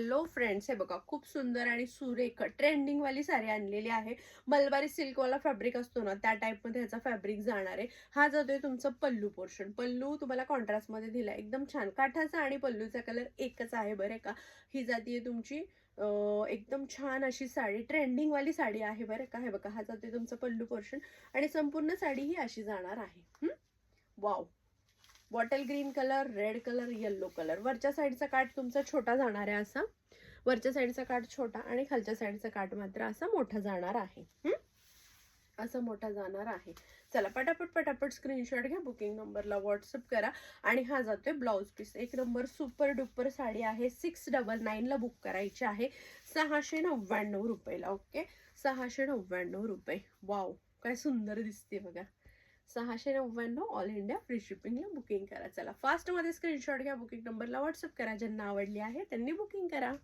Hello friends, हे बघा खूप सुंदर आणि सुरेख ट्रेंडिंग वाली साडी आणलेली आहे. मलबारी सिल्क वाला फॅब्रिक असतो ना, त्या टाइप मध्ये ह्याचा फॅब्रिक जाणार आहे. हा जातोय तुमचा पल्लू पोर्शन. पल्लू तुम्हाला कॉन्ट्रास्ट मध्ये दिलाय, एकदम छान. काठाचा आणि पल्लूचा कलर एकच आहे बरं का. ही जातीये तुमची एकदम छान अशी साडी, ट्रेंडिंग वाली साडी आहे बरं का. हे बघा, हा जातोय तुमचा पल्लू पोर्शन आणि संपूर्ण साडी ही अशी जाणार आहे. Wow, bottle green colour, red colour, yellow colour. वरच्या साईडचा काठ तुमचा छोटा जाणार आहे असा. वरच्या साईडचा काठ छोटा आणि खालच्या साईडचा काठ मात्र असा मोठा जाणार आहे. असं मोठा जाणार आहे. चला पटापट स्क्रीनशॉट घ्या, बुकिंग नंबरला व्हॉट्सअप करा. आणि हा जातोय ब्लाऊज पीस. एक नंबर सुपर डुपर साडी आहे. 699 ला बुक करायची आहे, 699 रुपयाला. ओके, 699 रुपये. वाव, काय सुंदर दिसते बघा. 699 ऑल इंडिया फ्री शिपिंगला बुकिंग करा. चला फास्ट मध्ये स्क्रीनशॉट घ्या, बुकिंग नंबरला व्हॉट्सअप करा. ज्यांना आवडली आहे त्यांनी बुकिंग करा.